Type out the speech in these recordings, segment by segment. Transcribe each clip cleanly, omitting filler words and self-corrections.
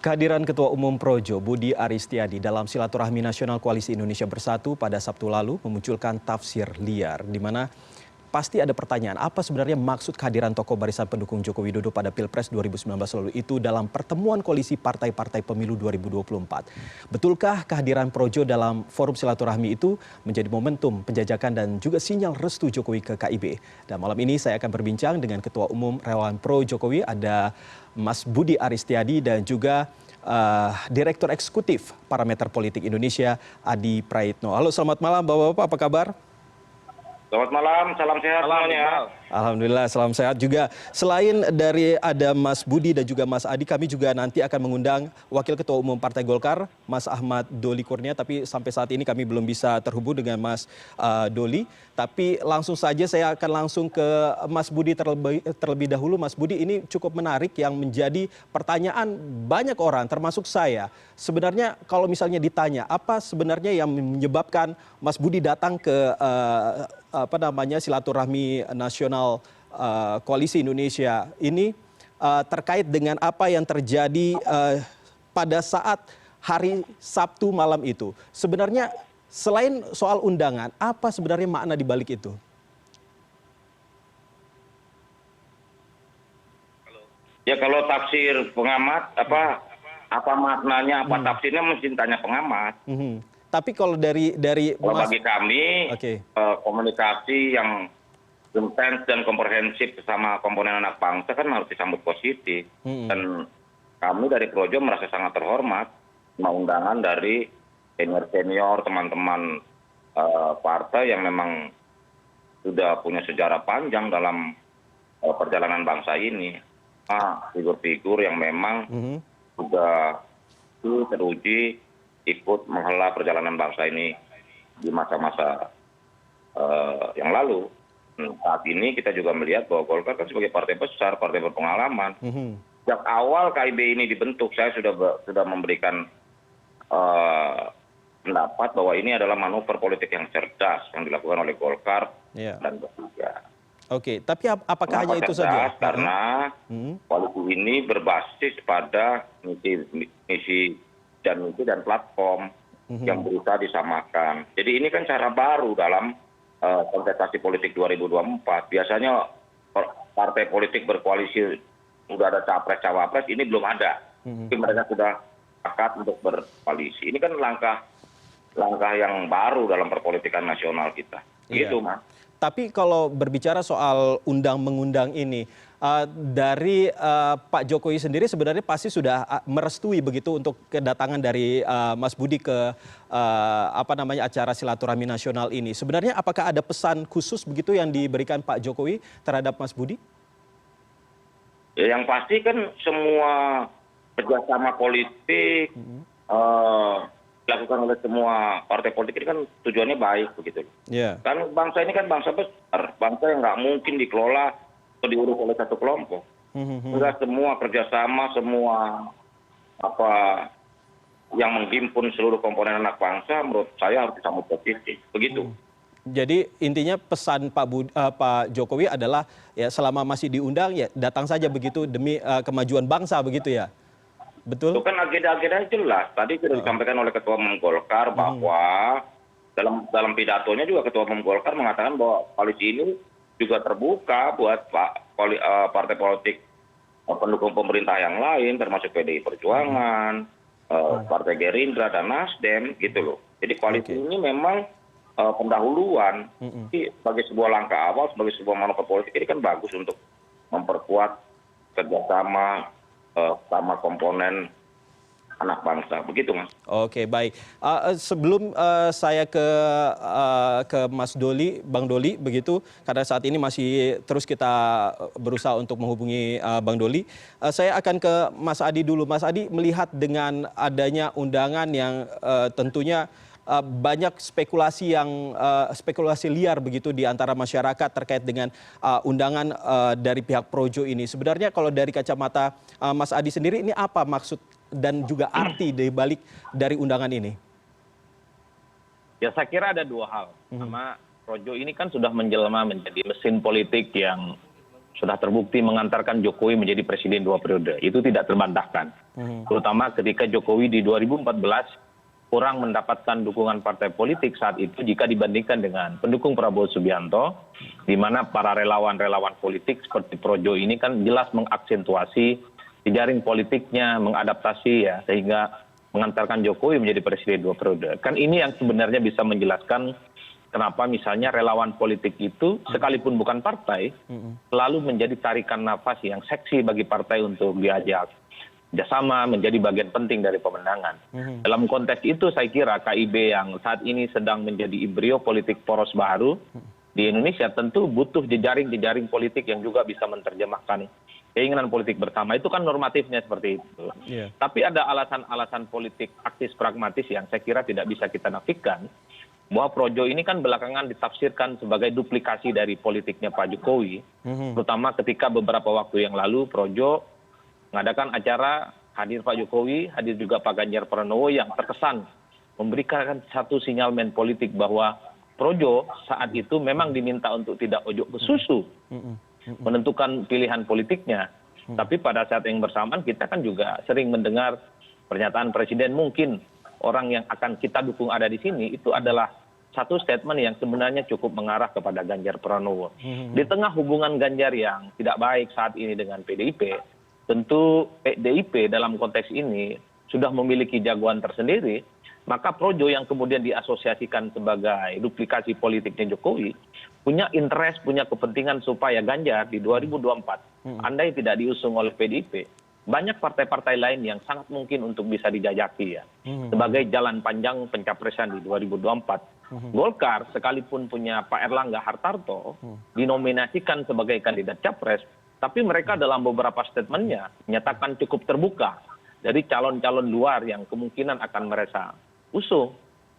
Kehadiran Ketua Umum Projo Budi Aristiadi dalam silaturahmi nasional Koalisi Indonesia Bersatu pada Sabtu lalu memunculkan tafsir liar, di mana pasti ada pertanyaan apa sebenarnya maksud kehadiran tokoh barisan pendukung Joko Widodo pada Pilpres 2019 lalu itu dalam pertemuan koalisi partai-partai pemilu 2024. Betulkah kehadiran Projo dalam forum silaturahmi itu menjadi momentum penjajakan dan juga sinyal restu Jokowi ke KIB? Dan malam ini saya akan berbincang dengan Ketua Umum Relawan Pro Jokowi, ada Mas Budi Aristiadi, dan juga Direktur Eksekutif Parameter Politik Indonesia, Adi Praitno. Halo, selamat malam Bapak-Bapak, apa kabar? Selamat malam, salam sehat semuanya. Alhamdulillah, salam sehat juga. Selain dari ada Mas Budi dan juga Mas Adi, kami juga nanti akan mengundang Wakil Ketua Umum Partai Golkar, Mas Ahmad Doli Kurnia. Tapi sampai saat ini kami belum bisa terhubung dengan Mas Doli. Tapi langsung saja saya akan langsung ke Mas Budi terlebih dahulu. Mas Budi, ini cukup menarik yang menjadi pertanyaan banyak orang, termasuk saya. Sebenarnya kalau misalnya ditanya, apa sebenarnya yang menyebabkan Mas Budi datang ke silaturahmi nasional Koalisi Indonesia ini terkait dengan apa yang terjadi pada saat hari Sabtu malam itu. Sebenarnya selain soal undangan, apa sebenarnya makna di balik itu? Ya, kalau tafsir pengamat apa maknanya, apa tafsirnya mesti tanya pengamat. Tapi kalau dari kalau bagi kami, komunikasi yang intens dan komprehensif bersama komponen anak bangsa kan harus disambut positif. Dan kami dari Projo merasa sangat terhormat undangan dari senior-senior teman-teman partai yang memang sudah punya sejarah panjang dalam perjalanan bangsa ini. Figur-figur yang memang sudah teruji ikut menghela perjalanan bangsa ini di masa-masa yang lalu. Saat ini kita juga melihat bahwa Golkar kan sebagai partai besar, partai berpengalaman. Sejak awal KIB ini dibentuk, saya sudah memberikan pendapat bahwa ini adalah manuver politik yang cerdas yang dilakukan oleh Golkar dan P3. Oke, tapi apakah hanya itu saja? Karena koalisi ini berbasis pada misi dan platform yang berusaha disamakan. Jadi ini kan cara baru dalam kontestasi politik 2024. Biasanya partai politik berkoalisi sudah ada capres-cawapres, ini belum ada. Tapi mereka sudah sepakat untuk berkoalisi. Ini kan langkah yang baru dalam perpolitikan nasional kita. Gitu, Mas. Tapi kalau berbicara soal undang-mengundang ini, dari Pak Jokowi sendiri sebenarnya pasti sudah merestui begitu untuk kedatangan dari Mas Budi ke acara silaturahmi nasional ini. Sebenarnya apakah ada pesan khusus begitu yang diberikan Pak Jokowi terhadap Mas Budi? Ya, yang pasti kan semua kerjasama politik dilakukan oleh semua partai politik ini kan tujuannya baik begitu. Kan bangsa ini kan bangsa besar, bangsa yang nggak mungkin dikelola atau diurus oleh satu kelompok. Sudah semua kerjasama, semua yang menghimpun seluruh komponen anak bangsa, menurut saya harus disambut positif. Begitu. Jadi intinya pesan Pak Jokowi adalah ya selama masih diundang ya datang saja begitu demi kemajuan bangsa begitu ya. Betul? Itu kan agenda-agenda jelas. Tadi sudah disampaikan oleh Ketua Umum Golkar bahwa dalam pidatonya juga Ketua Umum Golkar mengatakan bahwa koalisi ini juga terbuka buat partai politik pendukung pemerintah yang lain, termasuk PDI Perjuangan, Partai Gerindra dan Nasdem, gitu loh. Jadi koalisi ini memang pendahuluan. Sebagai sebuah langkah awal, sebagai sebuah manuver politik ini kan bagus untuk memperkuat kerjasama sama komponen anak bangsa, begitu Mas. Oke, baik. Sebelum saya ke Mas Doli, Bang Doli, begitu, karena saat ini masih terus kita berusaha untuk menghubungi Bang Doli, saya akan ke Mas Adi dulu. Mas Adi, melihat dengan adanya undangan yang tentunya banyak spekulasi liar begitu di antara masyarakat terkait dengan undangan dari pihak Projo ini. Sebenarnya kalau dari kacamata Mas Adi sendiri, ini apa maksud dan juga arti di balik dari undangan ini? Ya, saya kira ada dua hal. Pertama, Projo ini kan sudah menjelma menjadi mesin politik yang sudah terbukti mengantarkan Jokowi menjadi presiden 2 periode. Itu tidak terbantahkan. Terutama ketika Jokowi di 2014 kurang mendapatkan dukungan partai politik saat itu jika dibandingkan dengan pendukung Prabowo Subianto, di mana para relawan-relawan politik seperti Projo ini kan jelas mengaksentuasi jejaring politiknya, mengadaptasi ya, sehingga mengantarkan Jokowi menjadi presiden 2 periode. Kan ini yang sebenarnya bisa menjelaskan kenapa misalnya relawan politik itu sekalipun bukan partai, selalu menjadi tarikan nafas yang seksi bagi partai untuk diajak kerjasama, menjadi bagian penting dari pemenangan. Dalam konteks itu saya kira KIB yang saat ini sedang menjadi embrio politik poros baru di Indonesia tentu butuh jejaring-jejaring politik yang juga bisa menerjemahkan keinginan politik bersama. Itu kan normatifnya seperti itu. Tapi ada alasan-alasan politik aktis pragmatis yang saya kira tidak bisa kita nafikan, bahwa Projo ini kan belakangan ditafsirkan sebagai duplikasi dari politiknya Pak Jokowi, terutama ketika beberapa waktu yang lalu Projo mengadakan acara hadir Pak Jokowi, hadir juga Pak Ganjar Pranowo yang terkesan memberikan satu sinyalmen politik bahwa Projo saat itu memang diminta untuk tidak ojok ke susu menentukan pilihan politiknya. Tapi pada saat yang bersamaan kita kan juga sering mendengar pernyataan Presiden, mungkin orang yang akan kita dukung ada di sini, itu adalah satu statement yang sebenarnya cukup mengarah kepada Ganjar Pranowo. Di tengah hubungan Ganjar yang tidak baik saat ini dengan PDIP, tentu PDIP dalam konteks ini sudah memiliki jagoan tersendiri, maka Projo yang kemudian diasosiasikan sebagai duplikasi politiknya Jokowi, punya interest, punya kepentingan supaya Ganjar di 2024, andai tidak diusung oleh PDIP, banyak partai-partai lain yang sangat mungkin untuk bisa dijajaki ya, sebagai jalan panjang pencapresan di 2024. Golkar sekalipun punya Pak Erlangga Hartarto, dinominasikan sebagai kandidat capres, tapi mereka dalam beberapa statementnya menyatakan cukup terbuka dari calon-calon luar yang kemungkinan akan mereka usung.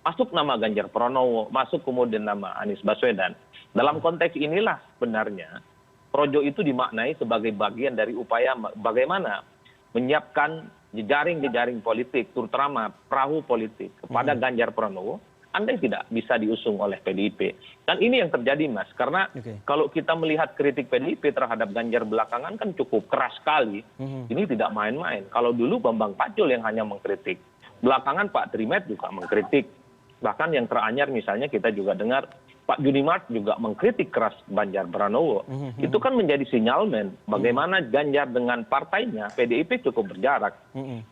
Masuk nama Ganjar Pranowo, masuk kemudian nama Anies Baswedan. Dalam konteks inilah sebenarnya Projo itu dimaknai sebagai bagian dari upaya bagaimana menyiapkan jejaring-jejaring politik, terutama perahu politik kepada Ganjar Pranowo, andai tidak bisa diusung oleh PDIP. Dan ini yang terjadi, Mas, karena kalau kita melihat kritik PDIP terhadap Ganjar belakangan kan cukup keras sekali. Ini tidak main-main. Kalau dulu Bambang Pacul yang hanya mengkritik, belakangan Pak Trimet juga mengkritik. Bahkan yang teranyar misalnya kita juga dengar Pak Junimart juga mengkritik keras Ganjar Pranowo. Itu kan menjadi sinyalmen bagaimana Ganjar dengan partainya, PDIP cukup berjarak.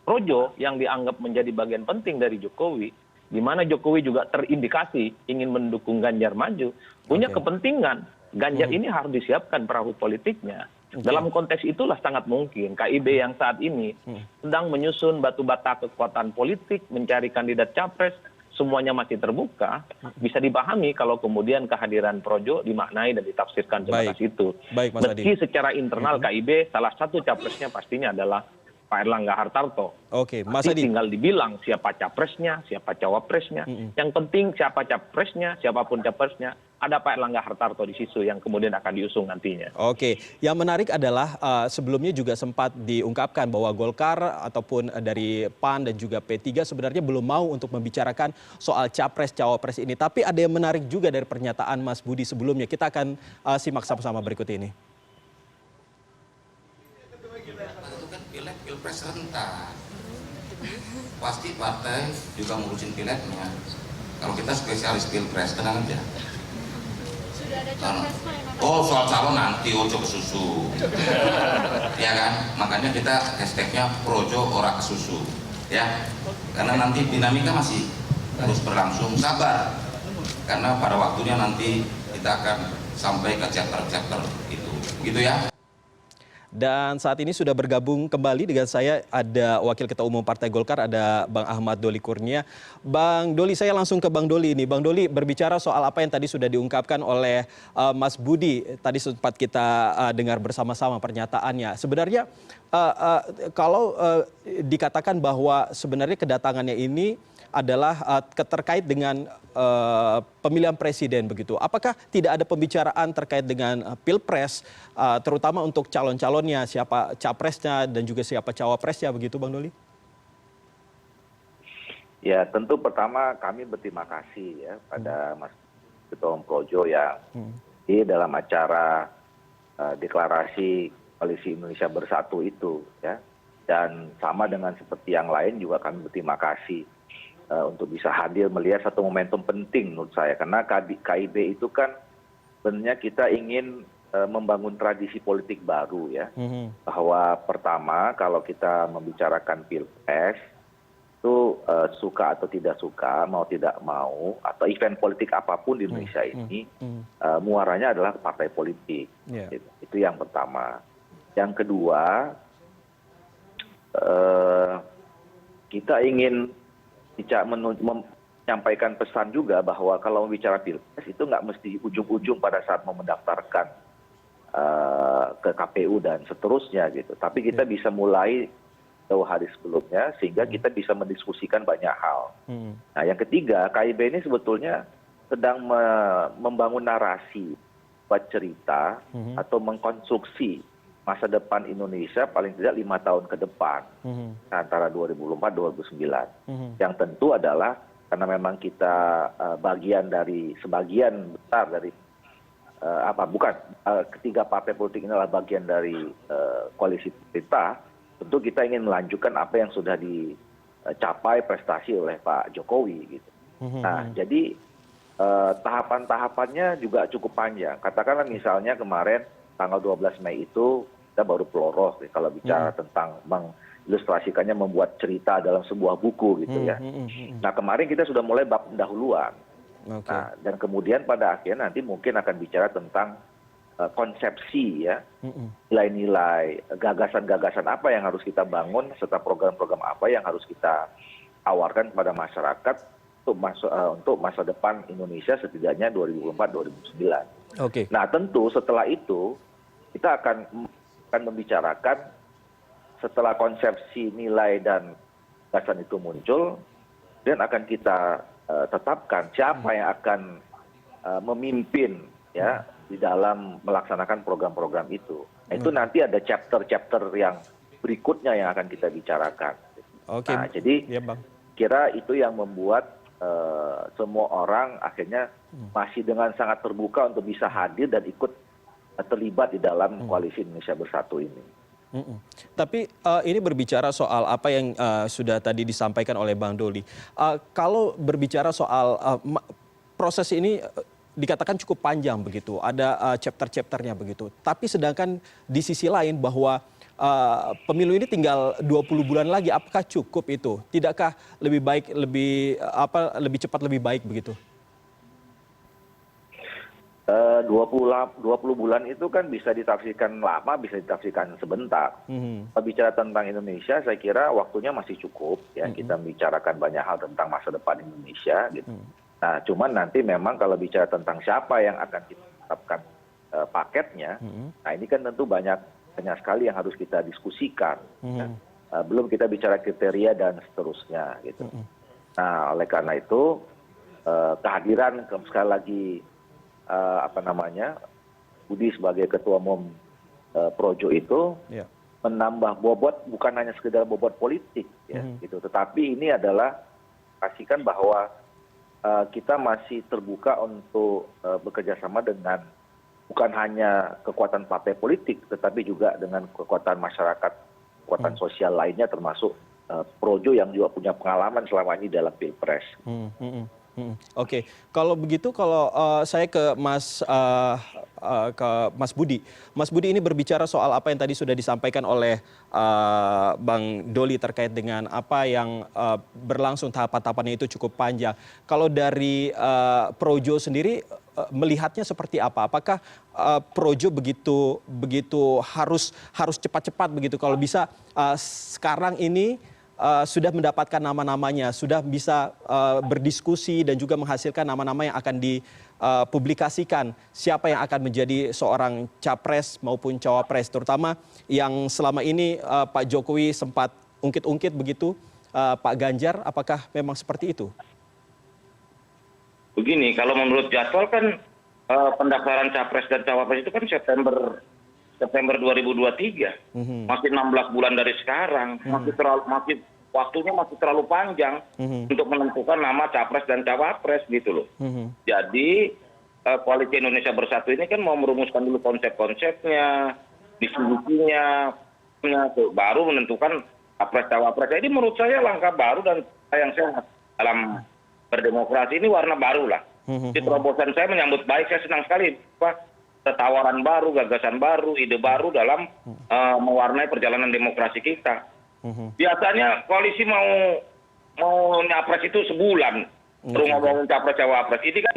Projo yang dianggap menjadi bagian penting dari Jokowi, di mana Jokowi juga terindikasi ingin mendukung Ganjar maju, punya kepentingan Ganjar ini harus disiapkan perahu politiknya. Dalam konteks itulah sangat mungkin KIB yang saat ini sedang menyusun batu bata kekuatan politik, mencari kandidat capres, semuanya masih terbuka, bisa dipahami kalau kemudian kehadiran Projo dimaknai dan ditafsirkan sebatas itu. Meski secara internal KIB salah satu capresnya pastinya adalah Pak Erlangga Hartarto. Mas Adi, tinggal dibilang siapa capresnya, siapa cawapresnya. Yang penting siapa capresnya, siapapun capresnya, ada Pak Erlangga Hartarto di situ yang kemudian akan diusung nantinya. Yang menarik adalah sebelumnya juga sempat diungkapkan bahwa Golkar ataupun dari PAN dan juga P3 sebenarnya belum mau untuk membicarakan soal capres-cawapres ini. Tapi ada yang menarik juga dari pernyataan Mas Budi sebelumnya. Kita akan simak sama-sama berikut ini. Pilpres rentak, pasti partai juga ngurusin pileknya. Kalau kita spesialis pilpres, tenang aja. Sudah ada capres Pak? Oh, soal calon nanti ojo ke susu, ya kan? Makanya kita hashtagnya Projo ora ke susu, ya. Karena nanti dinamika masih terus berlangsung, sabar. Karena pada waktunya nanti kita akan sampai ke chapter-chapter itu, gitu ya. Dan saat ini sudah bergabung kembali dengan saya ada Wakil Ketua Umum Partai Golkar, ada Bang Ahmad Doli Kurnia. Bang Doli, saya langsung ke Bang Doli ini. Bang Doli, berbicara soal apa yang tadi sudah diungkapkan oleh Mas Budi. Tadi sempat kita dengar bersama-sama pernyataannya. Sebenarnya kalau dikatakan bahwa sebenarnya kedatangannya ini adalah terkait dengan pemilihan presiden begitu. Apakah tidak ada pembicaraan terkait dengan pilpres, terutama untuk calon-calonnya, siapa capresnya dan juga siapa cawapresnya begitu, Bang Doli? Ya, tentu pertama kami berterima kasih ya pada Mas Ketua Umum Projo yang di dalam acara deklarasi Koalisi Indonesia Bersatu itu, ya. Dan sama dengan seperti yang lain juga kami berterima kasih untuk bisa hadir melihat satu momentum penting menurut saya, karena KIB itu kan sebenarnya kita ingin membangun tradisi politik baru, ya. Bahwa pertama kalau kita membicarakan pilpres itu suka atau tidak suka, mau tidak mau, atau event politik apapun di Indonesia ini, muaranya adalah partai politik. Itu yang pertama. Yang kedua, kita ingin menyampaikan pesan juga bahwa kalau bicara pilpres itu nggak mesti ujung-ujung pada saat mau mendaftarkan ke KPU dan seterusnya gitu. Tapi kita bisa mulai jauh hari sebelumnya sehingga kita bisa mendiskusikan banyak hal. Nah, yang ketiga, KIB ini sebetulnya sedang membangun narasi, buat cerita atau mengkonstruksi masa depan Indonesia paling tidak 5 tahun ke depan, antara 2004-2009. Yang tentu adalah karena memang kita sebagian besar dari ketiga partai politik ini adalah bagian dari koalisi pemerintah. Tentu kita ingin melanjutkan apa yang sudah dicapai prestasi oleh Pak Jokowi gitu. Nah, jadi tahapan-tahapannya juga cukup panjang. Katakanlah misalnya kemarin tanggal 12 Mei itu kita baru peloroh kalau bicara tentang mengilustrasikannya membuat cerita dalam sebuah buku gitu ya. Nah, kemarin kita sudah mulai bab pendahuluan. Nah, dan kemudian pada akhirnya nanti mungkin akan bicara tentang konsepsi, ya, nilai-nilai, gagasan-gagasan apa yang harus kita bangun serta program-program apa yang harus kita tawarkan kepada masyarakat untuk masa depan Indonesia setidaknya 2004-2009. Nah, tentu setelah itu kita akan membicarakan setelah konsepsi nilai dan gagasan itu muncul, dan akan kita tetapkan siapa yang akan memimpin, ya, di dalam melaksanakan program-program itu. Nah, itu nanti ada chapter-chapter yang berikutnya yang akan kita bicarakan. Nah, jadi kira itu yang membuat semua orang akhirnya masih dengan sangat terbuka untuk bisa hadir dan ikut terlibat di dalam Koalisi Indonesia Bersatu ini. Tapi ini berbicara soal apa yang sudah tadi disampaikan oleh Bang Doli. Kalau berbicara soal proses ini dikatakan cukup panjang begitu, ada chapter-chapternya begitu. Tapi sedangkan di sisi lain bahwa pemilu ini tinggal 20 bulan lagi, apakah cukup itu? Tidakkah lebih baik, lebih cepat, lebih baik begitu? 20 bulan itu kan bisa ditafsirkan lama, bisa ditafsirkan sebentar. Bicara tentang Indonesia, saya kira waktunya masih cukup, ya. Kita membicarakan banyak hal tentang masa depan Indonesia gitu. Nah, cuman nanti memang kalau bicara tentang siapa yang akan kita tetapkan paketnya, nah ini kan tentu banyak sekali yang harus kita diskusikan. Ya. Belum kita bicara kriteria dan seterusnya gitu. Nah, oleh karena itu kehadiran sekali lagi Budi sebagai ketua umum Projo itu menambah bobot, bukan hanya sekedar bobot politik, ya, gitu. Tetapi ini adalah pastikan bahwa kita masih terbuka untuk bekerja sama dengan bukan hanya kekuatan partai politik, tetapi juga dengan kekuatan masyarakat, kekuatan sosial lainnya, termasuk Projo yang juga punya pengalaman selama ini dalam pilpres. Oke, kalau begitu, kalau saya ke Mas Budi. Mas Budi, ini berbicara soal apa yang tadi sudah disampaikan oleh Bang Doli terkait dengan apa yang berlangsung, tahapan-tahapannya itu cukup panjang. Kalau dari Projo sendiri melihatnya seperti apa? Apakah Projo begitu harus cepat-cepat begitu? Kalau bisa sekarang ini sudah mendapatkan nama-namanya, sudah bisa berdiskusi dan juga menghasilkan nama-nama yang akan dipublikasikan. Siapa yang akan menjadi seorang capres maupun cawapres, terutama yang selama ini Pak Jokowi sempat ungkit-ungkit begitu, Pak Ganjar, apakah memang seperti itu? Begini, kalau menurut jadwal kan pendaftaran capres dan cawapres itu kan September 2023, masih 16 bulan dari sekarang, waktunya masih terlalu panjang untuk menentukan nama capres dan cawapres gitu loh. Jadi Koalisi Indonesia Bersatu ini kan mau merumuskan dulu konsep-konsepnya, diskusinya, baru menentukan capres-cawapres. Jadi menurut saya langkah baru dan yang sehat dalam berdemokrasi ini warna baru lah. Di terobosan saya menyambut baik, saya senang sekali tawaran baru, gagasan baru, ide baru dalam mewarnai perjalanan demokrasi kita. Biasanya koalisi mau nyapres itu sebulan, baru ngomongin capres-cawapres. Ini kan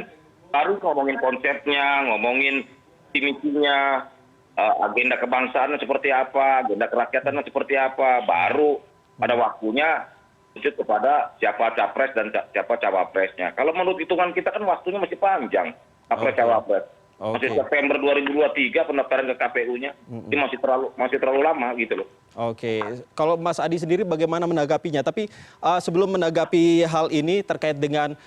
baru ngomongin konsepnya, ngomongin misinya, agenda kebangsaannya seperti apa, agenda kerakyatannya seperti apa, baru pada waktunya lanjut kepada siapa capres dan siapa cawapresnya. Kalau menurut hitungan kita kan waktunya masih panjang, capres-cawapres. Masih September 2023 pendaftaran ke KPU-nya, ini masih terlalu lama gitu loh. Oke, kalau Mas Adi sendiri bagaimana menanggapinya? Tapi sebelum menanggapi hal ini terkait dengan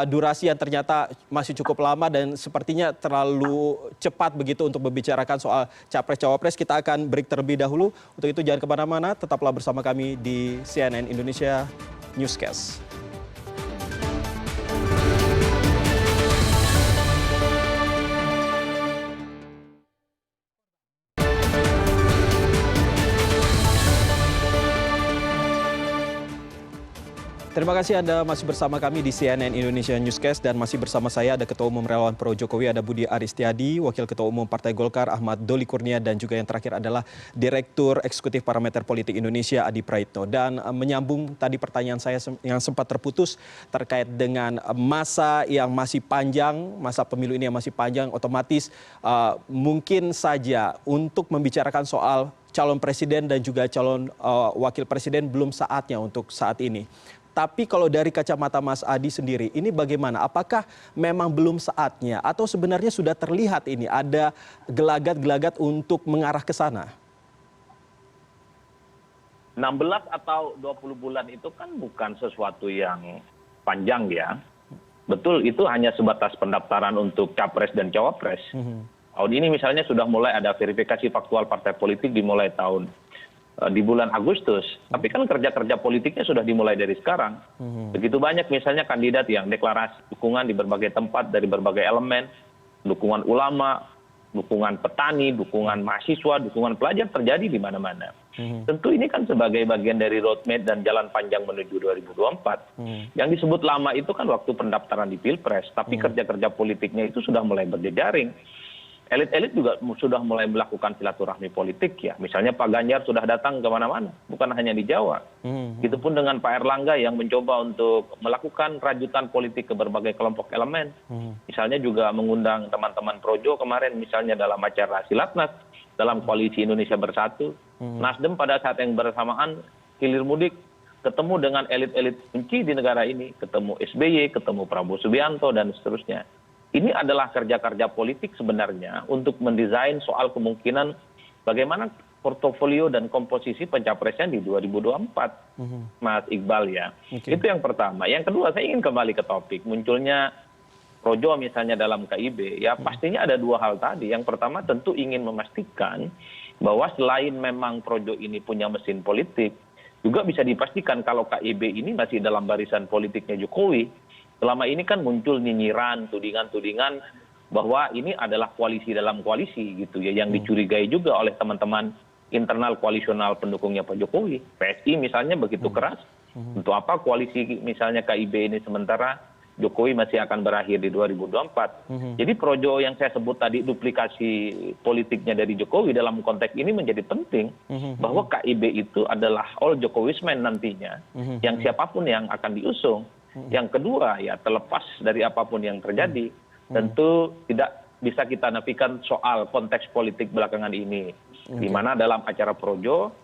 durasi yang ternyata masih cukup lama dan sepertinya terlalu cepat begitu untuk membicarakan soal capres-cawapres, kita akan break terlebih dahulu. Untuk itu jangan kemana-mana, tetaplah bersama kami di CNN Indonesia Newscast. Terima kasih Anda masih bersama kami di CNN Indonesia Newscast dan masih bersama saya ada Ketua Umum Relawan Pro Jokowi, ada Budi Aristiadi, Wakil Ketua Umum Partai Golkar Ahmad Doli Kurnia, dan juga yang terakhir adalah Direktur Eksekutif Parameter Politik Indonesia Adi Praitno. Dan menyambung tadi pertanyaan saya yang sempat terputus terkait dengan masa yang masih panjang, masa pemilu ini yang masih panjang, otomatis mungkin saja untuk membicarakan soal calon presiden dan juga calon wakil presiden belum saatnya untuk saat ini. Tapi kalau dari kacamata Mas Adi sendiri, ini bagaimana? Apakah memang belum saatnya atau sebenarnya sudah terlihat ini ada gelagat-gelagat untuk mengarah ke sana? 16 atau 20 bulan itu kan bukan sesuatu yang panjang ya. Betul, itu hanya sebatas pendaftaran untuk capres dan cawapres. Tahun ini misalnya sudah mulai ada verifikasi faktual partai politik dimulai di bulan Agustus, tapi kan kerja-kerja politiknya sudah dimulai dari sekarang. Begitu banyak misalnya kandidat yang deklarasi dukungan di berbagai tempat dari berbagai elemen, dukungan ulama, dukungan petani, dukungan mahasiswa, dukungan pelajar terjadi di mana-mana. Tentu ini kan sebagai bagian dari roadmap dan jalan panjang menuju 2024. Yang disebut lama itu kan waktu pendaftaran di Pilpres, tapi kerja-kerja politiknya itu sudah mulai berjejaring. Elit-elit juga sudah mulai melakukan silaturahmi politik ya. Misalnya Pak Ganjar sudah datang ke mana-mana, bukan hanya di Jawa. Begitupun dengan Pak Erlangga yang mencoba untuk melakukan rajutan politik ke berbagai kelompok elemen. Misalnya juga mengundang teman-teman Projo kemarin misalnya dalam acara Silatnas, dalam Koalisi Indonesia Bersatu. Nasdem pada saat yang bersamaan hilir mudik, ketemu dengan elit-elit kunci di negara ini, ketemu SBY, ketemu Prabowo Subianto, dan seterusnya. Ini adalah kerja-kerja politik sebenarnya untuk mendesain soal kemungkinan bagaimana portofolio dan komposisi pencapresan di 2024, Mas Iqbal ya. Itu yang pertama. Yang kedua, saya ingin kembali ke topik munculnya Projo misalnya dalam KIB. Ya pastinya ada dua hal tadi. Yang pertama tentu ingin memastikan bahwa selain memang Projo ini punya mesin politik, juga bisa dipastikan kalau KIB ini masih dalam barisan politiknya Jokowi. Selama ini kan muncul nyinyiran, tudingan-tudingan bahwa ini adalah koalisi dalam koalisi gitu ya, yang dicurigai juga oleh teman-teman internal koalisional pendukungnya Pak Jokowi. PSI misalnya begitu keras, untuk apa koalisi misalnya KIB ini sementara Jokowi masih akan berakhir di 2024. Jadi Projo yang saya sebut tadi duplikasi politiknya dari Jokowi dalam konteks ini menjadi penting, bahwa KIB itu adalah all Jokowismen nantinya, yang siapapun yang akan diusung. Yang kedua ya terlepas dari apapun yang terjadi, tentu tidak bisa kita nafikan soal konteks politik belakangan ini, di mana dalam acara Projo,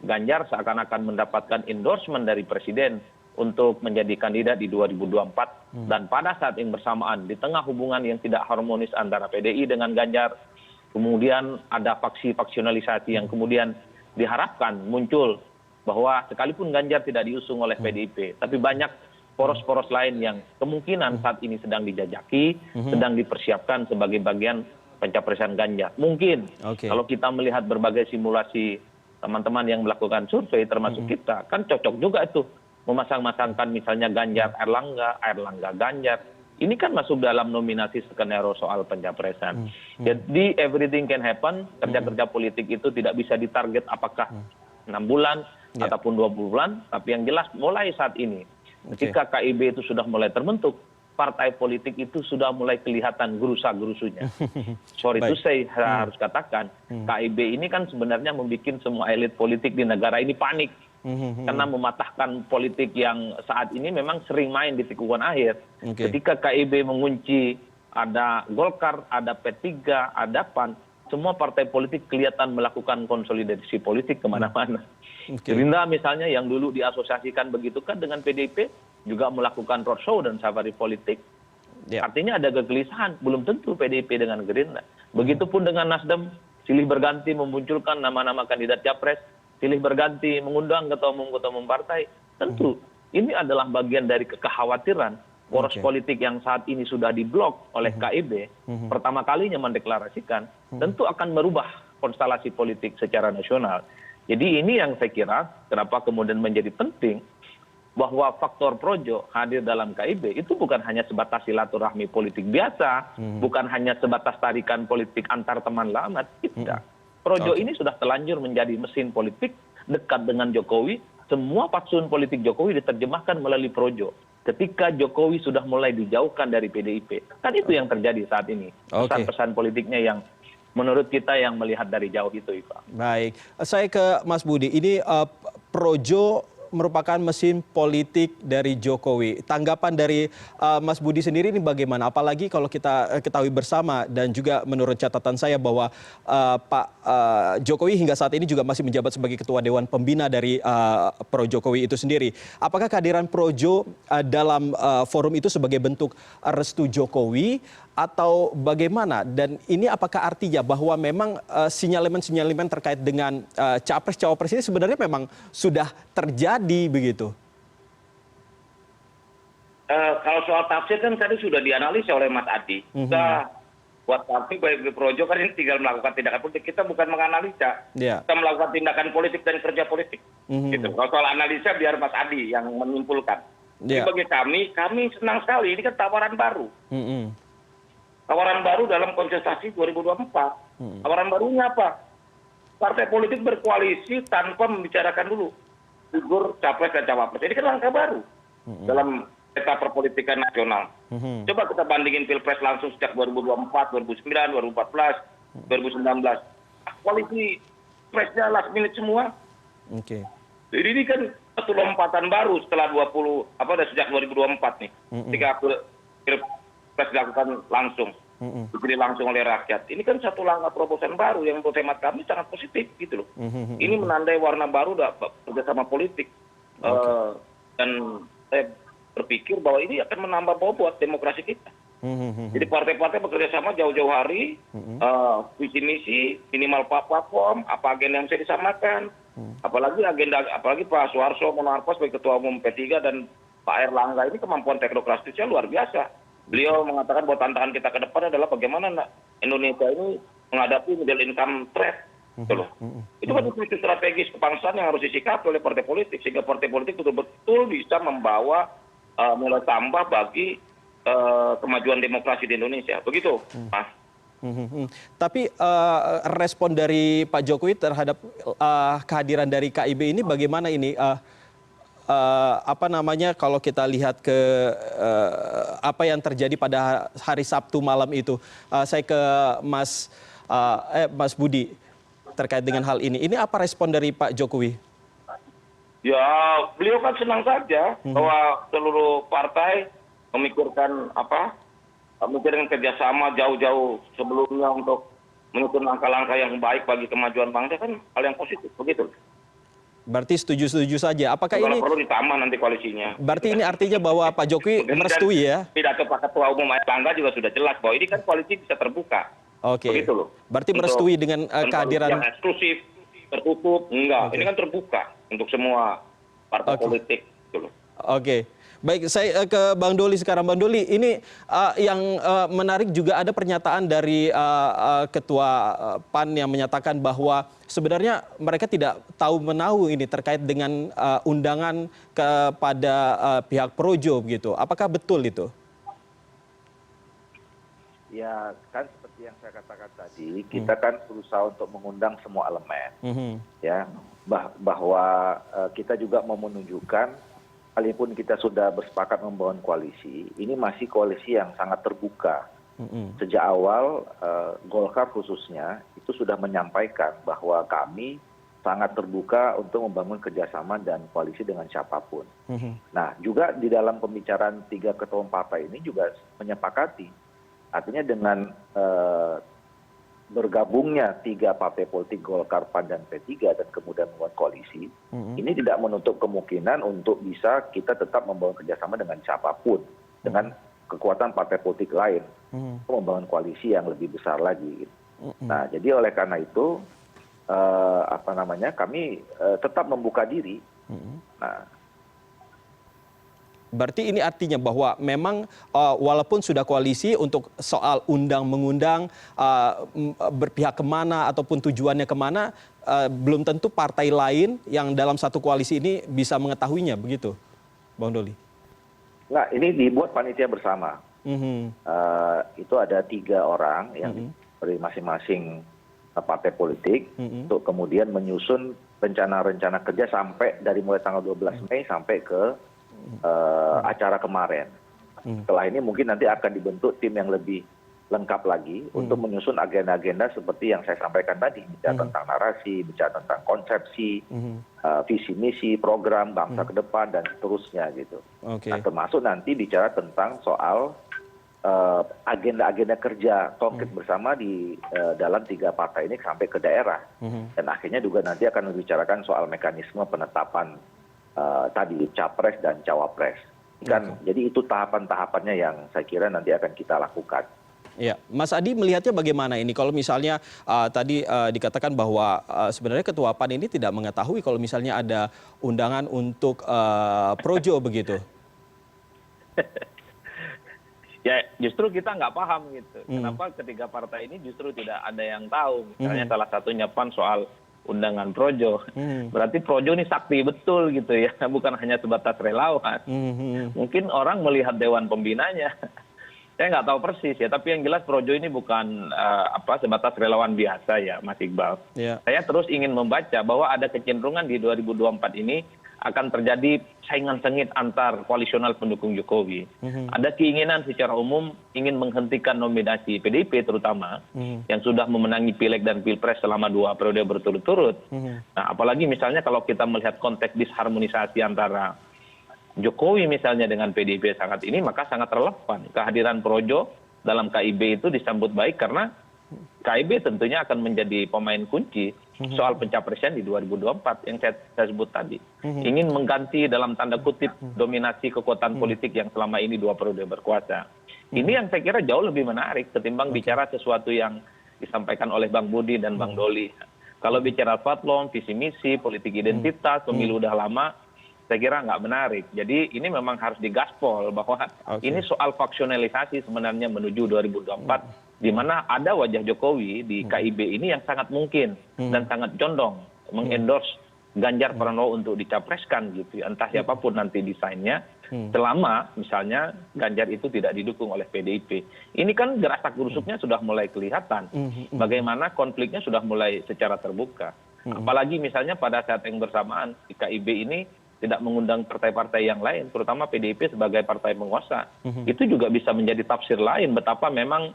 Ganjar seakan-akan mendapatkan endorsement dari Presiden untuk menjadi kandidat di 2024, dan pada saat yang bersamaan di tengah hubungan yang tidak harmonis antara PDI dengan Ganjar, kemudian ada faksi-faksionalisasi yang kemudian diharapkan muncul bahwa sekalipun Ganjar tidak diusung oleh PDIP, tapi banyak poros-poros lain yang kemungkinan saat ini sedang dijajaki, sedang dipersiapkan sebagai bagian pencapresan Ganjar. Mungkin kalau kita melihat berbagai simulasi teman-teman yang melakukan survei termasuk kita, kan cocok juga itu memasang-masangkan misalnya Ganjar Erlangga, Erlangga Ganjar. ini kan masuk dalam nominasi skenario soal pencapresan. Jadi everything can happen, kerja-kerja politik itu tidak bisa ditarget apakah 6 bulan ataupun 20 bulan, tapi yang jelas mulai saat ini, ketika KIB itu sudah mulai terbentuk, partai politik itu sudah mulai kelihatan gerusa-gerusunya. Sorry to say, saya harus katakan, KIB ini kan sebenarnya membuat semua elit politik di negara ini panik. Karena mematahkan politik yang saat ini memang sering main di tikungan akhir. Ketika KIB mengunci ada Golkar, ada P3, ada PAN, semua partai politik kelihatan melakukan konsolidasi politik kemana-mana. Gerindra misalnya yang dulu diasosiasikan begitu kan dengan PDIP juga melakukan roadshow dan safari politik. Artinya ada kegelisahan, belum tentu PDIP dengan Gerindra. Begitupun dengan Nasdem, silih berganti memunculkan nama-nama kandidat capres, silih berganti mengundang ketua umum partai. Tentu ini adalah bagian dari kekhawatiran poros politik yang saat ini sudah diblok oleh KIB, pertama kalinya mendeklarasikan, tentu akan merubah konstelasi politik secara nasional. Jadi ini yang saya kira kenapa kemudian menjadi penting bahwa faktor projo hadir dalam KIB itu bukan hanya sebatas silaturahmi politik biasa, bukan hanya sebatas tarikan politik antar teman lama, tidak. Projo ini sudah telanjur menjadi mesin politik dekat dengan Jokowi. Semua fatsun politik Jokowi diterjemahkan melalui Projo. Ketika Jokowi sudah mulai dijauhkan dari PDIP. Kan itu yang terjadi saat ini. Pesan-pesan politiknya yang menurut kita yang melihat dari jauh itu, Iva. Baik, saya ke Mas Budi. Ini Projo merupakan mesin politik dari Jokowi. Tanggapan dari Mas Budi sendiri ini bagaimana? Apalagi kalau kita ketahui bersama dan juga menurut catatan saya bahwa Pak Jokowi hingga saat ini juga masih menjabat sebagai Ketua Dewan Pembina dari Pro Jokowi itu sendiri. Apakah kehadiran Projo dalam forum itu sebagai bentuk restu Jokowi atau bagaimana? Dan ini apakah artinya bahwa memang sinyalemen-sinyalemen terkait dengan capres-cawapres ini sebenarnya memang sudah terjadi begitu? Kalau soal tafsir kan tadi sudah dianalisa oleh Mas Adi. Kita buat tafsir baik di Projo kan ini tinggal melakukan tindakan politik. Kita bukan menganalisa, kita melakukan tindakan politik dan kerja politik. Gitu. Kalau soal analisa biar Mas Adi yang menyimpulkan. Jadi bagi kami senang sekali. Ini kan tawaran baru. Tawaran baru dalam kontestasi 2024. Tawaran barunya apa? Partai politik berkoalisi tanpa membicarakan dulu figur capres dan cawapres. Ini kan langkah baru dalam peta perpolitikan nasional. Coba kita bandingin pilpres langsung sejak 2024, 2009, 2014, 2019. Koalisi presnya last minute semua. Jadi ini kan satu lompatan baru setelah sejak 2024 nih. Ketika pilpres dilakukan langsung, dipilih langsung oleh rakyat. Ini kan satu langkah terobosan baru yang menurut hemat kami sangat positif gitu loh. Ini menandai warna baru kerjasama politik. Dan saya berpikir bahwa ini akan menambah bobot demokrasi kita. Jadi partai-partai bekerja sama jauh-jauh hari, visi misi, minimal platform, apa agenda yang bisa disamakan, apalagi Pak Soeharto Monoarfa sebagai Ketua Umum P3 dan Pak Erlangga ini kemampuan teknokratisnya luar biasa. Beliau mengatakan bahwa tantangan kita ke depan adalah bagaimana Indonesia ini menghadapi middle income threat. Itu kan isu strategis kebangsaan yang harus disikapi oleh partai politik sehingga partai politik betul-betul bisa membawa nilai tambah bagi kemajuan demokrasi di Indonesia. Begitu, Mas. Tapi respon dari Pak Jokowi terhadap kehadiran dari KIB ini bagaimana ini? Kalau kita lihat ke apa yang terjadi pada hari Sabtu malam itu, saya ke Mas Budi terkait dengan hal ini. Ini apa respon dari Pak Jokowi? Ya, beliau kan senang saja bahwa seluruh partai memikirkan kerjasama jauh-jauh sebelumnya untuk menyusun langkah-langkah yang baik bagi kemajuan bangsa, kan hal yang positif, begitu. Berarti setuju-setuju saja. Apakah kalau ini perlu ditambah nanti koalisinya? Berarti ini artinya bahwa Pak Jokowi merestui ya? Pidato Pak Ketua Umum Erlangga juga sudah jelas bahwa ini kan koalisi bisa terbuka. Begitu loh. Berarti merestui dengan kehadiran yang eksklusif, tertutup, enggak. Ini kan terbuka untuk semua partai politik. Gitu loh. Baik, saya ke Bang Doli sekarang. Bang Doli, ini yang menarik juga ada pernyataan dari Ketua PAN yang menyatakan bahwa sebenarnya mereka tidak tahu menahu ini terkait dengan undangan kepada pihak Projo begitu. Apakah betul itu? Ya kan seperti yang saya katakan tadi, kita kan berusaha untuk mengundang semua elemen, ya bahwa kita juga mau menunjukkan, walaupun kita sudah bersepakat membangun koalisi, ini masih koalisi yang sangat terbuka. Sejak awal Golkar khususnya itu sudah menyampaikan bahwa kami sangat terbuka untuk membangun kerjasama dan koalisi dengan siapapun. Nah juga di dalam pembicaraan 3 ketua umum partai ini juga menyepakati. Artinya dengan bergabungnya 3 partai politik Golkar, PAN, dan P3 dan kemudian membuat koalisi, ini tidak menutup kemungkinan untuk bisa kita tetap membangun kerjasama dengan siapapun, dengan kekuatan partai politik lain, untuk membangun koalisi yang lebih besar lagi. Nah, jadi oleh karena itu, kami tetap membuka diri. Nah, berarti ini artinya bahwa memang walaupun sudah koalisi untuk soal undang-mengundang berpihak kemana ataupun tujuannya kemana, belum tentu partai lain yang dalam satu koalisi ini bisa mengetahuinya, begitu, Bang Doli? Nah, ini dibuat panitia bersama. Itu ada 3 orang yang dari masing-masing partai politik untuk kemudian menyusun rencana-rencana kerja sampai dari mulai tanggal 12 Mei sampai ke acara kemarin. Setelah ini mungkin nanti akan dibentuk tim yang lebih lengkap lagi untuk menyusun agenda-agenda seperti yang saya sampaikan tadi, bicara tentang narasi, bicara tentang konsepsi, visi misi, program bangsa ke depan dan seterusnya gitu. Nah, termasuk nanti bicara tentang soal agenda-agenda kerja konkret bersama di dalam 3 partai ini sampai ke daerah. Dan akhirnya juga nanti akan membicarakan soal mekanisme penetapan tadi capres dan cawapres. Jadi itu tahapan-tahapannya yang saya kira nanti akan kita lakukan. Ya, Mas Adi melihatnya bagaimana ini? Kalau misalnya tadi dikatakan bahwa sebenarnya Ketua PAN ini tidak mengetahui kalau misalnya ada undangan untuk projo begitu. Ya justru kita nggak paham gitu. Kenapa ketiga partai ini justru tidak ada yang tahu. Misalnya salah satunya PAN soal undangan projo. Berarti projo ini sakti betul gitu ya, bukan hanya sebatas relawan. Mungkin orang melihat dewan pembinanya. Saya nggak tahu persis ya, tapi yang jelas projo ini bukan sebatas relawan biasa ya, Mas Iqbal. Saya terus ingin membaca bahwa ada kecenderungan di 2024 ini akan terjadi saingan sengit antar koalisional pendukung Jokowi. Ada keinginan secara umum ingin menghentikan nominasi PDIP terutama, yang sudah memenangi Pileg dan Pilpres selama 2 periode berturut-turut. Nah, apalagi misalnya kalau kita melihat konteks disharmonisasi antara Jokowi misalnya dengan PDIP saat ini, maka sangat relevan kehadiran projo dalam KIB itu disambut baik karena KIB tentunya akan menjadi pemain kunci soal pencapresan di 2024 yang saya sebut tadi. Ingin mengganti dalam tanda kutip dominasi kekuatan politik yang selama ini 2 periode berkuasa. Ini yang saya kira jauh lebih menarik ketimbang bicara sesuatu yang disampaikan oleh Bang Budi dan Bang Doli. Kalau bicara fatwa, visi misi, politik identitas, pemilu udah lama, saya kira nggak menarik. Jadi ini memang harus digaspol bahwa ini soal faksionalisasi sebenarnya menuju 2024. Di mana ada wajah Jokowi di KIB ini yang sangat mungkin dan sangat condong mengendorse Ganjar Pranowo untuk dicapreskan gitu ya. Entah siapapun nanti desainnya, selama misalnya Ganjar itu tidak didukung oleh PDIP. Ini kan gerasak gerusuknya sudah mulai kelihatan. Bagaimana konfliknya sudah mulai secara terbuka. Apalagi misalnya pada saat yang bersamaan di KIB ini tidak mengundang partai-partai yang lain, terutama PDIP sebagai partai penguasa. Itu juga bisa menjadi tafsir lain betapa memang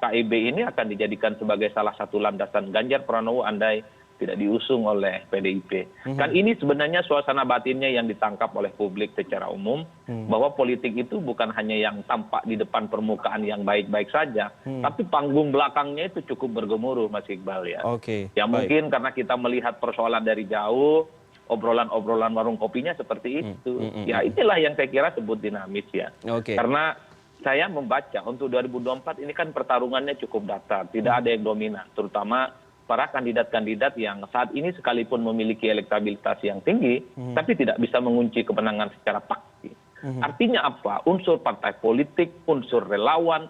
KIB ini akan dijadikan sebagai salah satu landasan Ganjar Pranowo andai tidak diusung oleh PDIP. Kan ini sebenarnya suasana batinnya yang ditangkap oleh publik secara umum, bahwa politik itu bukan hanya yang tampak di depan permukaan yang baik-baik saja, tapi panggung belakangnya itu cukup bergemuruh, Mas Iqbal ya. Ya mungkin karena kita melihat persoalan dari jauh, obrolan-obrolan warung kopinya seperti itu. Ya inilah yang saya kira sebut dinamis ya. Karena saya membaca untuk 2024 ini kan pertarungannya cukup datar, tidak ada yang dominan, terutama para kandidat-kandidat yang saat ini sekalipun memiliki elektabilitas yang tinggi, tapi tidak bisa mengunci kemenangan secara pasti. Artinya apa? Unsur partai politik, unsur relawan,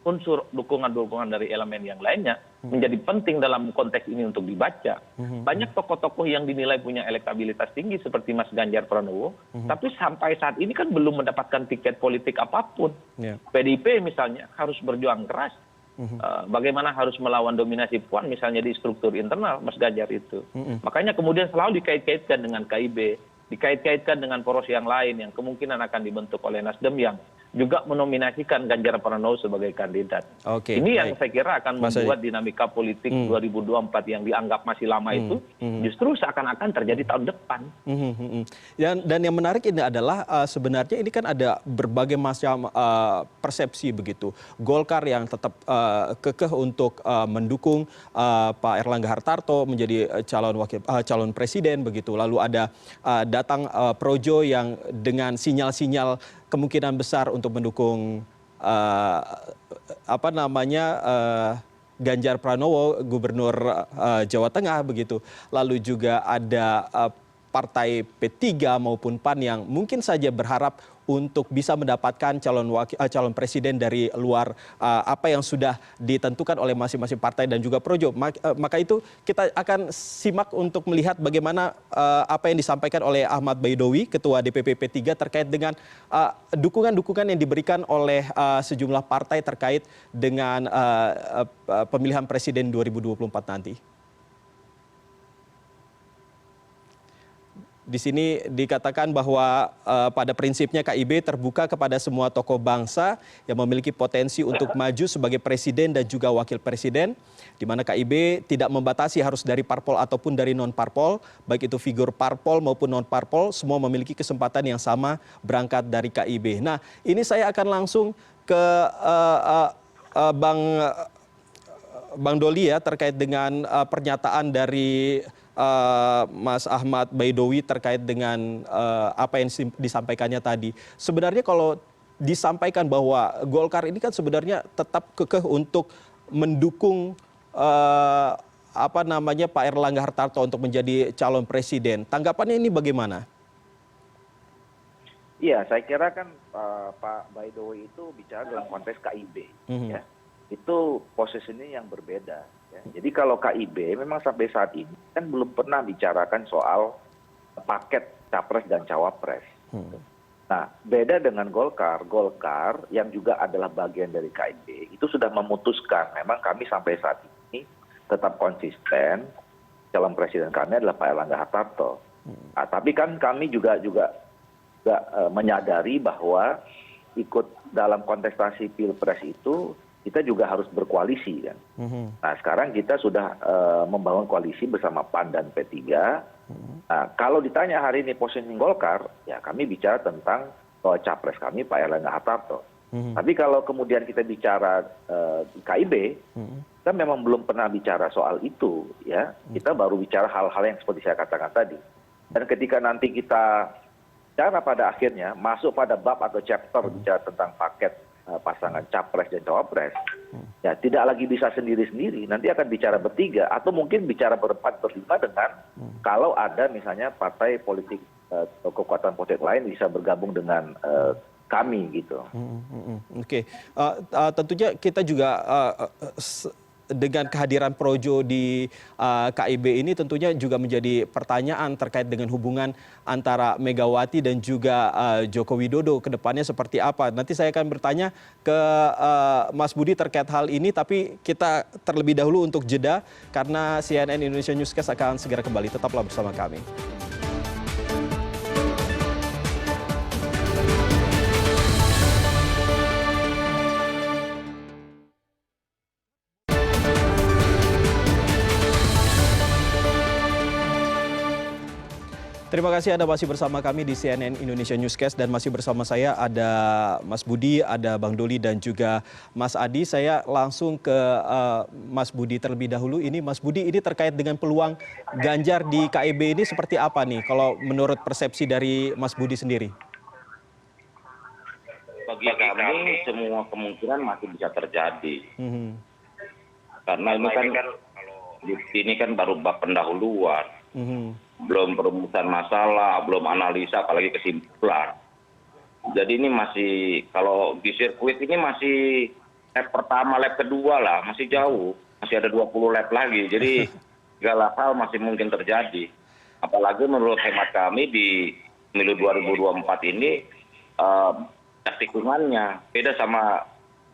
unsur dukungan-dukungan dari elemen yang lainnya menjadi penting dalam konteks ini untuk dibaca. Banyak tokoh-tokoh yang dinilai punya elektabilitas tinggi seperti Mas Ganjar Pranowo, tapi sampai saat ini kan belum mendapatkan tiket politik apapun. PDIP misalnya harus berjuang keras Bagaimana harus melawan dominasi Puan misalnya di struktur internal Mas Ganjar itu. Makanya kemudian selalu dikait-kaitkan dengan KIB, dikait-kaitkan dengan poros yang lain yang kemungkinan akan dibentuk oleh Nasdem yang juga menominasikan Ganjar Pranowo sebagai kandidat. Ini yang saya kira akan membuat dinamika politik 2024 yang dianggap masih lama itu justru seakan-akan terjadi tahun depan. Dan yang menarik ini adalah sebenarnya ini kan ada berbagai macam persepsi begitu. Golkar yang tetap kekeh untuk mendukung Pak Erlangga Hartarto menjadi calon presiden begitu. Lalu ada datang Projo yang dengan sinyal-sinyal kemungkinan besar untuk mendukung Ganjar Pranowo, Gubernur Jawa Tengah begitu. Lalu juga ada partai P3 maupun PAN yang mungkin saja berharap untuk bisa mendapatkan calon presiden dari luar apa yang sudah ditentukan oleh masing-masing partai dan juga Projo. Maka itu kita akan simak untuk melihat bagaimana apa yang disampaikan oleh Ahmad Baidowi, Ketua DPP P3 terkait dengan dukungan-dukungan yang diberikan oleh sejumlah partai terkait dengan pemilihan presiden 2024 nanti. Di sini dikatakan bahwa pada prinsipnya KIB terbuka kepada semua tokoh bangsa yang memiliki potensi untuk maju sebagai presiden dan juga wakil presiden, di mana KIB tidak membatasi harus dari parpol ataupun dari non-parpol, baik itu figur parpol maupun non-parpol, semua memiliki kesempatan yang sama berangkat dari KIB. Nah, ini saya akan langsung ke Bang Doli ya terkait dengan pernyataan dari Mas Ahmad Baidowi terkait dengan apa yang disampaikannya tadi. Sebenarnya kalau disampaikan bahwa Golkar ini kan sebenarnya tetap kekeh untuk mendukung Pak Erlangga Hartarto untuk menjadi calon presiden. Tanggapannya ini bagaimana? Iya, saya kira kan Pak Baidowi itu bicara dalam konteks KIB, ya. Itu posisinya yang berbeda. Ya. Jadi kalau KIB memang sampai saat ini kan belum pernah bicarakan soal paket capres dan cawapres. Nah, beda dengan Golkar. Golkar yang juga adalah bagian dari KIB itu sudah memutuskan memang kami sampai saat ini tetap konsisten calon presiden kami adalah Pak Erlangga Hartarto. Nah, tapi kan kami juga menyadari bahwa ikut dalam kontestasi Pilpres itu kita juga harus berkoalisi kan. Nah, sekarang kita sudah membangun koalisi bersama PAN dan P3. Nah, kalau ditanya hari ini posisi Golkar, ya kami bicara tentang capres kami Pak Erlangga Hartarto. Tapi kalau kemudian kita bicara KIB, kita memang belum pernah bicara soal itu, ya. Kita baru bicara hal-hal yang seperti saya katakan tadi. Dan ketika nanti kita bicara pada akhirnya masuk pada bab atau chapter bicara tentang paket pasangan capres dan cawapres, ya tidak lagi bisa sendiri-sendiri, nanti akan bicara bertiga atau mungkin bicara berempat berlima dengan kalau ada misalnya partai politik atau kekuatan politik lain bisa bergabung dengan kami gitu. Oke. Tentunya kita juga dengan kehadiran Projo di KIB ini tentunya juga menjadi pertanyaan terkait dengan hubungan antara Megawati dan juga Joko Widodo ke depannya seperti apa. Nanti saya akan bertanya ke Mas Budi terkait hal ini, tapi kita terlebih dahulu untuk jeda karena CNN Indonesia Newscast akan segera kembali. Tetaplah bersama kami. Terima kasih Anda masih bersama kami di CNN Indonesia Newscast dan masih bersama saya ada Mas Budi, ada Bang Doli dan juga Mas Adi. Saya langsung ke Mas Budi terlebih dahulu. Ini Mas Budi, ini terkait dengan peluang Ganjar di KIB ini seperti apa nih kalau menurut persepsi dari Mas Budi sendiri? Bagi kami semua kemungkinan masih bisa terjadi. Karena ini kan baru bab pendahuluan. Belum perumusan masalah, belum analisa, apalagi kesimpulan. Jadi ini masih, kalau di sirkuit ini masih lap pertama, lap kedua lah, masih jauh. Masih ada 20 lap lagi, jadi segala hal masih mungkin terjadi. Apalagi menurut hemat kami di pemilu 2024 ini, tikungannya beda sama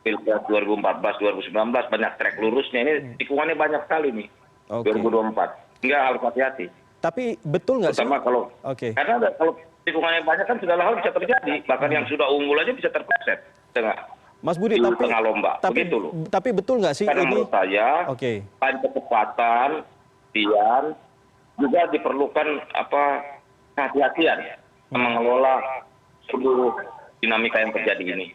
Pilpres 2014, 2019 banyak trek lurusnya, ini tikungannya banyak sekali nih. 2024. Enggak, harus hati-hati. Tapi betul nggak sih? Pertama kalau karena kalau tikungannya banyak kan segala hal bisa terjadi, bahkan yang sudah unggul aja bisa terpleset Mas Budi, tengah lomba. Begitu loh. Tapi betul nggak sih Karena ini? menurut saya, selain kecepatan, juga diperlukan kehati-hatian mengelola seluruh dinamika yang terjadi ini.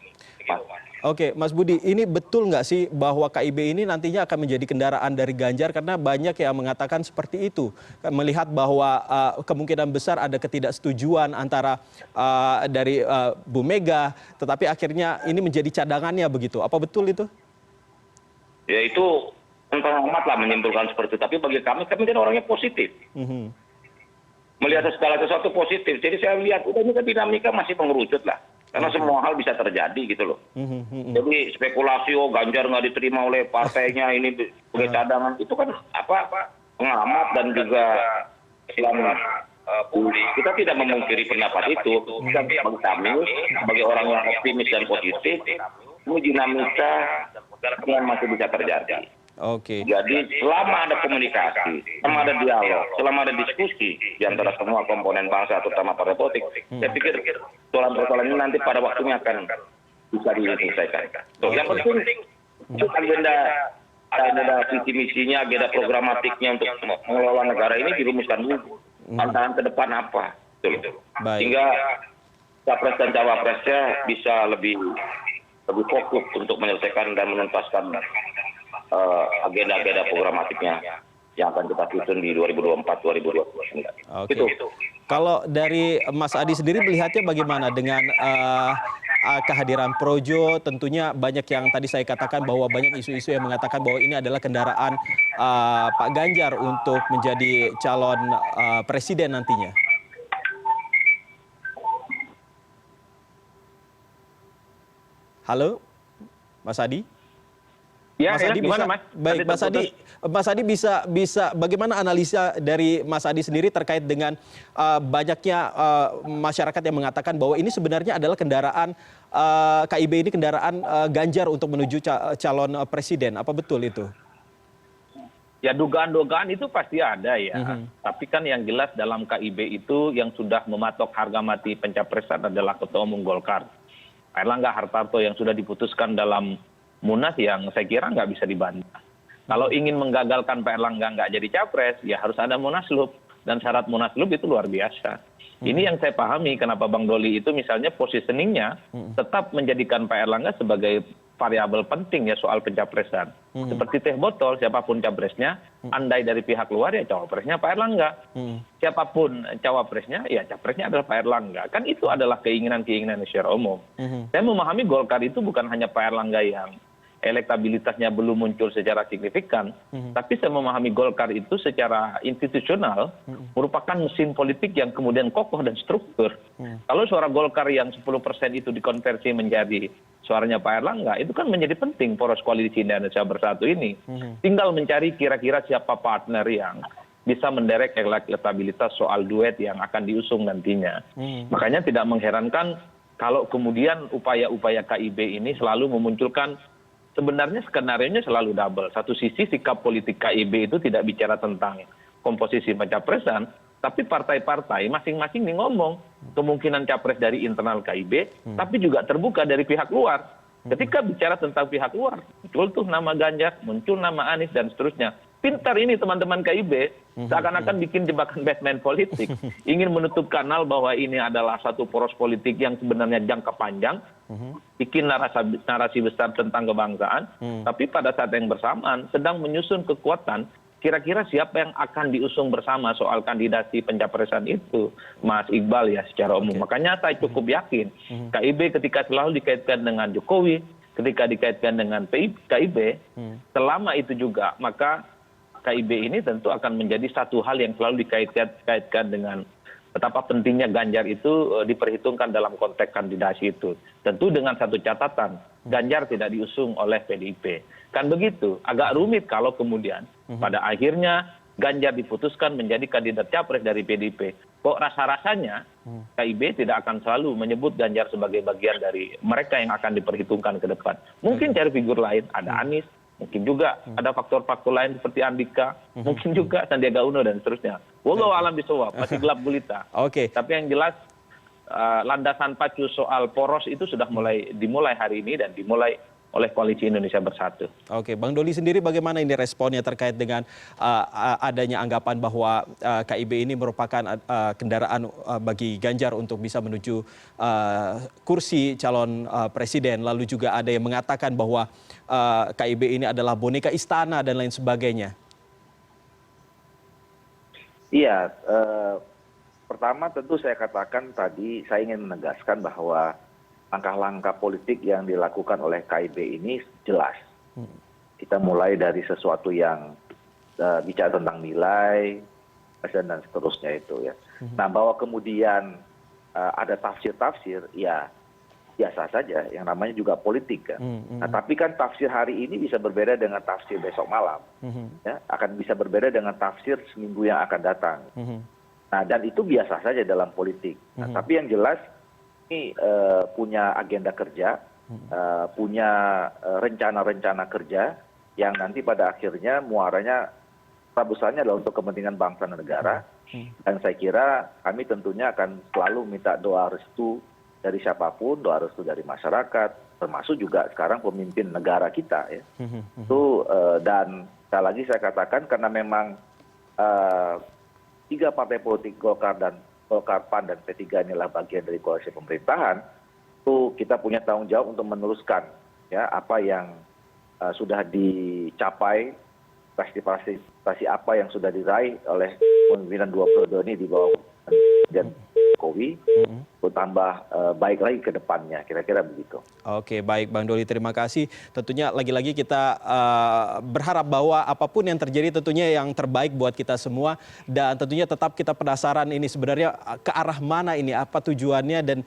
Oke, Mas Budi, ini betul nggak sih bahwa KIB ini nantinya akan menjadi kendaraan dari Ganjar, karena banyak yang mengatakan seperti itu, melihat bahwa kemungkinan besar ada ketidaksetujuan antara dari Bu Mega, tetapi akhirnya ini menjadi cadangannya begitu. Apa betul itu? Ya itu tentang amat lah menyimpulkan seperti itu, tapi bagi kami kan orangnya positif. Melihat segala sesuatu positif, jadi saya lihat ini kan dinamika masih mengerucut lah. Karena semua hal bisa terjadi gitu loh. Jadi spekulasi Ganjar nggak diterima oleh partainya ini sebagai cadangan itu kan pengamat dan juga Islam publik. Kita tidak memungkiri pendapat itu. Bagi kami, sebagai orang yang optimis dan positif, ini dinamika yang masih bisa terjadi. Jadi selama ada komunikasi, selama ada dialog, selama ada diskusi di antara semua komponen bangsa, terutama partai politik, saya pikir persoalan ini nanti pada waktunya akan bisa diselesaikan. Yang penting itu agenda visi misinya, agenda programatiknya untuk mengelola negara ini dirumuskan dulu. Tantangan ke depan apa? Sehingga capres dan cawapresnya bisa lebih fokus untuk menyelesaikan dan menuntaskan agenda-agenda programatiknya yang akan kita susun di 2024-2029. Gitu. Kalau dari Mas Adi sendiri melihatnya bagaimana dengan kehadiran Projo? Tentunya banyak yang tadi saya katakan bahwa banyak isu-isu yang mengatakan bahwa ini adalah kendaraan Pak Ganjar untuk menjadi calon presiden nantinya. Halo, Mas Adi? Ya, Mas Adi gimana, bisa, Mas? baik Mas Adi bisa bagaimana analisa dari Mas Adi sendiri terkait dengan banyaknya masyarakat yang mengatakan bahwa ini sebenarnya adalah kendaraan KIB ini kendaraan Ganjar untuk menuju calon presiden. Apa betul itu? Ya, dugaan-dugaan itu pasti ada ya. Tapi kan yang jelas dalam KIB itu yang sudah mematok harga mati pencapresan adalah Ketua Umum Golkar, Erlangga Hartarto, yang sudah diputuskan dalam Munas yang saya kira nggak bisa dibantah. Kalau ingin menggagalkan Pak Erlangga nggak jadi capres, ya harus ada Munaslup. Dan syarat Munaslup itu luar biasa. Ini yang saya pahami kenapa Bang Doli itu misalnya positioningnya tetap menjadikan Pak Erlangga sebagai variabel penting ya soal pencapresan. Seperti teh botol, siapapun capresnya, andai dari pihak luar ya cawapresnya Pak Erlangga. Siapapun cawapresnya, ya capresnya adalah Pak Erlangga. Kan itu adalah keinginan-keinginan secara umum. Saya memahami Golkar itu bukan hanya Pak Erlangga yang elektabilitasnya belum muncul secara signifikan, tapi saya memahami Golkar itu secara institusional merupakan mesin politik yang kemudian kokoh dan struktur. Kalau suara Golkar yang 10% itu dikonversi menjadi suaranya Pak Erlangga, itu kan menjadi penting poros koalisi Indonesia Bersatu ini. Tinggal mencari kira-kira siapa partner yang bisa menderek elektabilitas soal duet yang akan diusung nantinya. Makanya tidak mengherankan kalau kemudian upaya-upaya KIB ini selalu memunculkan, sebenarnya skenarionya selalu double. Satu sisi sikap politik KIB itu tidak bicara tentang komposisi pencapresan, tapi partai-partai masing-masing nih ngomong kemungkinan capres dari internal KIB, tapi juga terbuka dari pihak luar. Ketika bicara tentang pihak luar, muncul tuh nama Ganjar, muncul nama Anies, dan seterusnya. Pintar ini teman-teman KIB, seakan-akan bikin jebakan Batman politik. Ingin menutup kanal bahwa ini adalah satu poros politik yang sebenarnya jangka panjang, bikin narasi besar tentang kebangsaan, tapi pada saat yang bersamaan sedang menyusun kekuatan, kira-kira siapa yang akan diusung bersama soal kandidasi pencapresan itu, Mas Iqbal ya secara umum. Makanya saya cukup yakin, KIB ketika selalu dikaitkan dengan Jokowi, ketika dikaitkan dengan KIB, selama itu juga, maka KIB ini tentu akan menjadi satu hal yang selalu dikaitkan dengan betapa pentingnya Ganjar itu diperhitungkan dalam konteks kandidasi itu. Tentu dengan satu catatan, Ganjar tidak diusung oleh PDIP. Kan begitu, agak rumit kalau kemudian pada akhirnya Ganjar diputuskan menjadi kandidat capres dari PDIP. kok rasa-rasanya KIB tidak akan selalu menyebut Ganjar sebagai bagian dari mereka yang akan diperhitungkan ke depan. Mungkin cari figur lain, ada Anies, mungkin juga ada faktor-faktor lain seperti Andika, mungkin juga Sandiaga Uno dan seterusnya. Wallahu alam bisawab, masih gelap gulita. Oke. Tapi yang jelas landasan pacu soal poros itu sudah dimulai hari ini dan dimulai oleh Koalisi Indonesia Bersatu. Oke, Bang Doli sendiri bagaimana ini responnya terkait dengan adanya anggapan bahwa KIB ini merupakan kendaraan bagi Ganjar untuk bisa menuju kursi calon presiden. Lalu juga ada yang mengatakan bahwa KIB ini adalah boneka istana dan lain sebagainya. Iya, pertama tentu saya katakan tadi saya ingin menegaskan bahwa langkah-langkah politik yang dilakukan oleh KIB ini jelas. Kita mulai dari sesuatu yang bicara tentang nilai, dan seterusnya itu ya. Nah, bahwa kemudian ada tafsir-tafsir, ya biasa saja, yang namanya juga politik kan. Nah, tapi kan tafsir hari ini bisa berbeda dengan tafsir besok malam. Ya, akan bisa berbeda dengan tafsir seminggu yang akan datang. Nah, dan itu biasa saja dalam politik. Nah, tapi yang jelas ini punya agenda kerja, punya rencana-rencana kerja yang nanti pada akhirnya muaranya besarnya adalah untuk kepentingan bangsa dan negara. Dan saya kira kami tentunya akan selalu minta doa restu dari siapapun, doa restu dari masyarakat, termasuk juga sekarang pemimpin negara kita ya. Itu dan sekali lagi saya katakan karena memang 3 partai politik Golkar, PAN dan P3 inilah bagian dari koalisi pemerintahan, itu kita punya tanggung jawab untuk meneruskan ya apa yang sudah dicapai, prestasi apa yang sudah diraih oleh pemimpinan 2 periode ini di bawah Presiden Jokowi, tambah baik lagi ke depannya, kira-kira begitu. Oke, baik Bang Doli, terima kasih. Tentunya lagi-lagi kita berharap bahwa apapun yang terjadi tentunya yang terbaik buat kita semua, dan tentunya tetap kita penasaran ini sebenarnya ke arah mana ini, apa tujuannya dan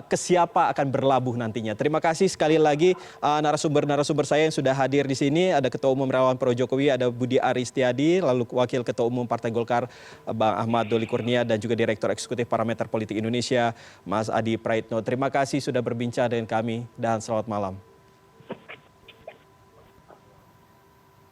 ke siapa akan berlabuh nantinya. Terima kasih sekali lagi narasumber-narasumber saya yang sudah hadir di sini. Ada Ketua Umum Relawan Pro Jokowi, ada Budi Aristiadi, lalu Wakil Ketua Umum Partai Golkar Bang Ahmad Doli Kurnia, dan juga Direktur Eksekutif Parameter Politik Indonesia Mas Adi Praitno. Terima kasih sudah berbincang dengan kami dan selamat malam.